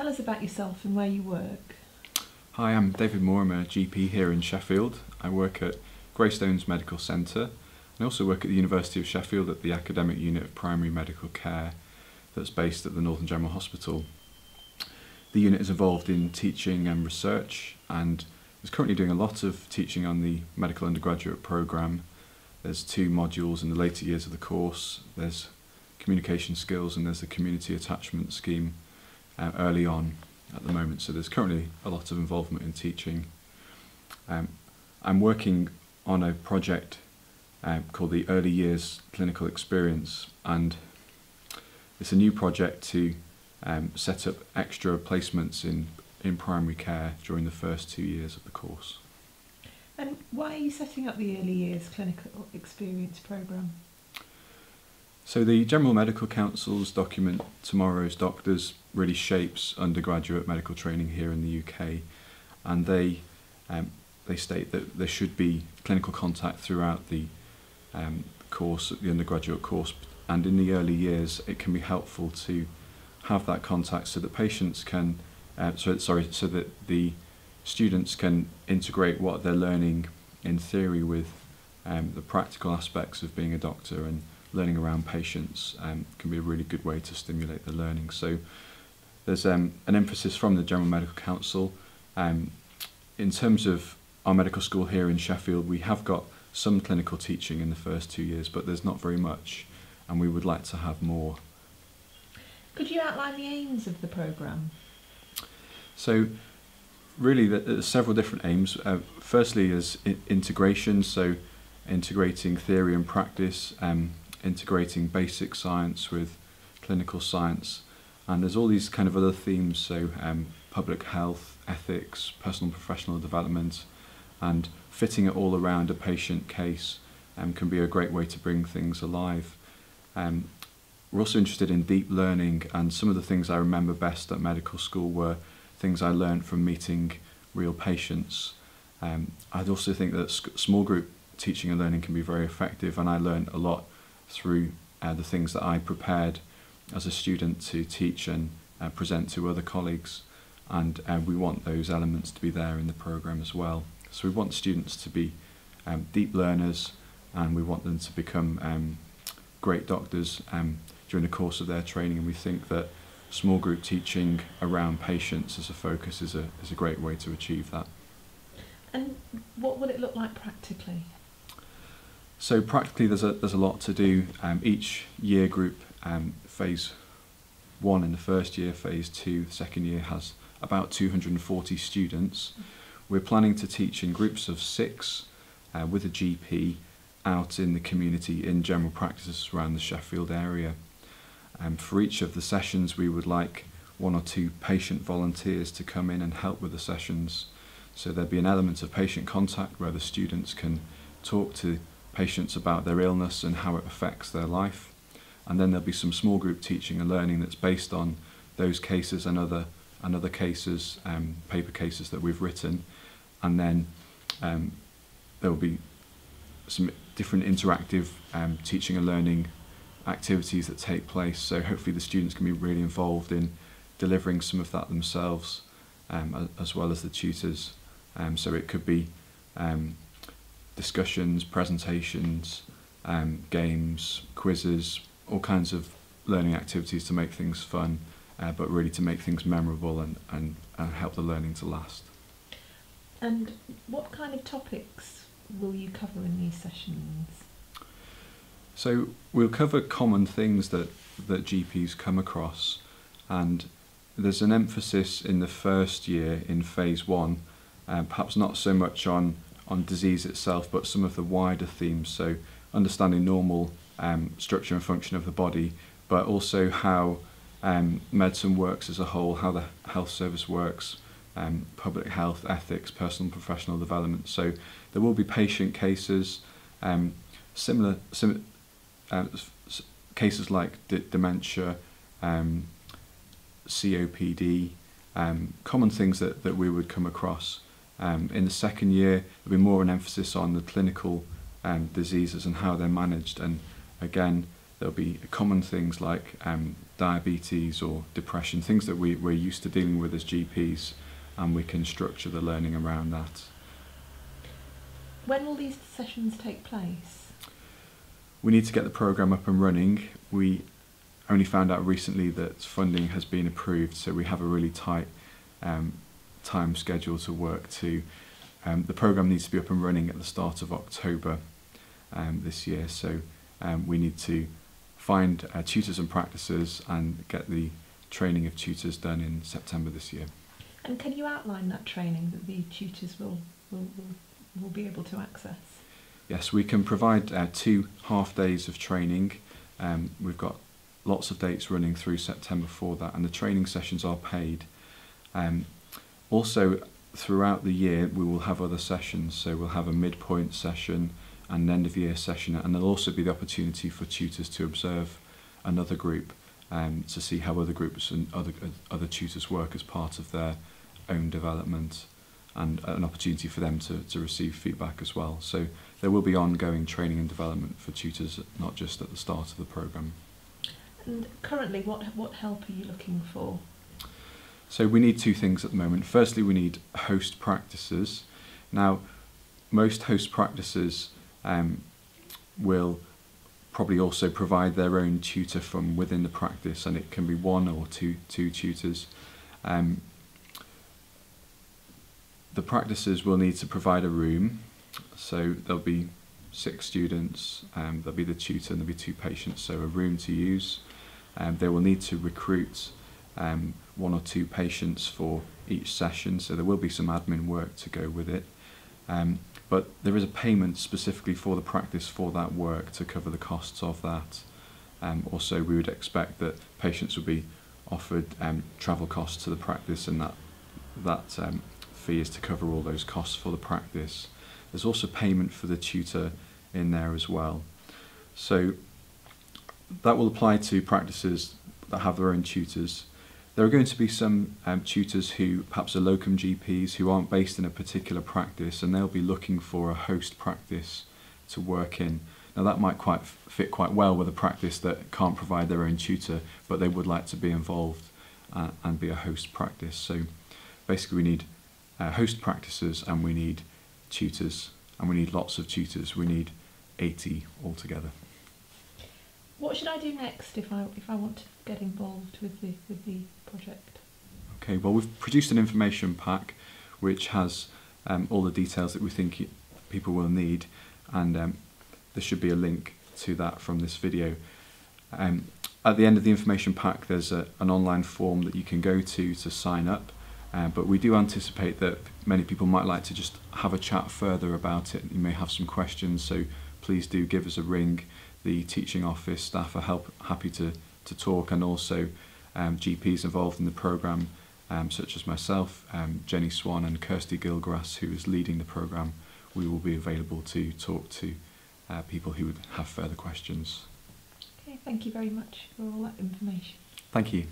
Tell us about yourself and where you work. Hi, I'm David Moore. I'm a GP here in Sheffield. I work at Greystones Medical Centre. I also work at the University of Sheffield at the Academic Unit of Primary Medical Care that's based at the Northern General Hospital. The unit is involved in teaching and research and is currently doing a lot of teaching on the medical undergraduate programme. There's 2 modules in the later years of the course. There's communication skills and there's the community attachment scheme early on at the moment. So there's currently a lot of involvement in teaching. I'm working on a project called the Early Years Clinical Experience, and it's a new project to set up extra placements in primary care during the first 2 years of the course. And why are you setting up the Early Years Clinical Experience programme? So the General Medical Council's document, Tomorrow's Doctors, really shapes undergraduate medical training here in the UK, and they state that there should be clinical contact throughout the course, the undergraduate course, and in the early years it can be helpful to have that contact so that patients can, so that the students can integrate what they're learning in theory with the practical aspects of being a doctor, and learning around patients can be a really good way to stimulate the learning. So there's an emphasis from the General Medical Council. In terms of our medical school here in Sheffield, we have got some clinical teaching in the first 2 years, but there's not very much, and we would like to have more. Could you outline the aims of the programme? So really there's several different aims. Firstly is integration, so integrating theory and practice, integrating basic science with clinical science, and there's all these kind of other themes, so public health, ethics, personal and professional development, and fitting it all around a patient case can be a great way to bring things alive. We're also interested in deep learning, and some of the things I remember best at medical school were things I learned from meeting real patients. I'd also think that small group teaching and learning can be very effective, and I learned a lot through the things that I prepared as a student to teach and present to other colleagues, and we want those elements to be there in the programme as well. So we want students to be deep learners, and we want them to become great doctors during the course of their training, and we think that small group teaching around patients as a focus is a great way to achieve that. And what will it look like practically? So practically there's a lot to do. Each year group, phase 1 in the first year, phase 2 the second year, has about 240 students. We're planning to teach in groups of 6 with a GP out in the community in general practices around the Sheffield area. For each of the sessions we would like 1 or 2 patient volunteers to come in and help with the sessions. So there'll be an element of patient contact where the students can talk to patients about their illness and how it affects their life. And then there'll be some small group teaching and learning that's based on those cases and other cases, paper cases that we've written. And then there will be some different interactive teaching and learning activities that take place, so hopefully the students can be really involved in delivering some of that themselves, as well as the tutors. So it could be discussions, presentations, games, quizzes, all kinds of learning activities to make things fun, but really to make things memorable and help the learning to last. And what kind of topics will you cover in these sessions? So we'll cover common things that GPs come across, and there's an emphasis in the first year in phase 1, perhaps not so much on disease itself, but some of the wider themes, so understanding normal structure and function of the body, but also how medicine works as a whole, how the health service works, public health, ethics, personal and professional development. So there will be patient cases, similar cases like dementia, COPD, common things that we would come across. In the second year, there'll be more an emphasis on the clinical diseases and how they're managed, and again there'll be common things like diabetes or depression, things that we're used to dealing with as GPs, and we can structure the learning around that. When will these sessions take place? We need to get the programme up and running. We only found out recently that funding has been approved, so we have a really tight time schedule to work to. The programme needs to be up and running at the start of October this year, so we need to find tutors and practices and get the training of tutors done in September this year. And can you outline that training that the tutors will be able to access? Yes, we can provide 2 half days of training. We've got lots of dates running through September for that, and the training sessions are paid. Also, throughout the year we will have other sessions, so we'll have a midpoint session and an end of year session, and there'll also be the opportunity for tutors to observe another group to see how other groups and other tutors work as part of their own development, and an opportunity for them to receive feedback as well. So there will be ongoing training and development for tutors, not just at the start of the programme. And currently, what help are you looking for? So we need 2 things at the moment. Firstly, we need host practices. Now, most host practices will probably also provide their own tutor from within the practice, and it can be 1 or two tutors. The practices will need to provide a room, so there'll be 6 students, there'll be the tutor and there'll be 2 patients, so a room to use. They will need to recruit 1 or 2 patients for each session, so there will be some admin work to go with it. But there is a payment specifically for the practice for that work to cover the costs of that. Also, we would expect that patients will be offered travel costs to the practice, and that fee is to cover all those costs for the practice. There's also payment for the tutor in there as well. So that will apply to practices that have their own tutors. There are going to be some tutors who perhaps are locum GPs who aren't based in a particular practice, and they'll be looking for a host practice to work in. Now that might fit quite well with a practice that can't provide their own tutor, but they would like to be involved and be a host practice. So basically we need host practices, and we need tutors, and we need lots of tutors. We need 80 altogether. What should I do next if I want to get involved with the project? Okay, well, we've produced an information pack which has all the details that we think people will need, and there should be a link to that from this video. At the end of the information pack there's an online form that you can go to sign up, but we do anticipate that many people might like to just have a chat further about it. You may have some questions, so please do give us a ring. The teaching office staff are happy to talk, and also GPs involved in the programme, such as myself, Jenny Swan and Kirsty Gilgrass, who is leading the programme. We will be available to talk to people who would have further questions. Okay, thank you very much for all that information. Thank you.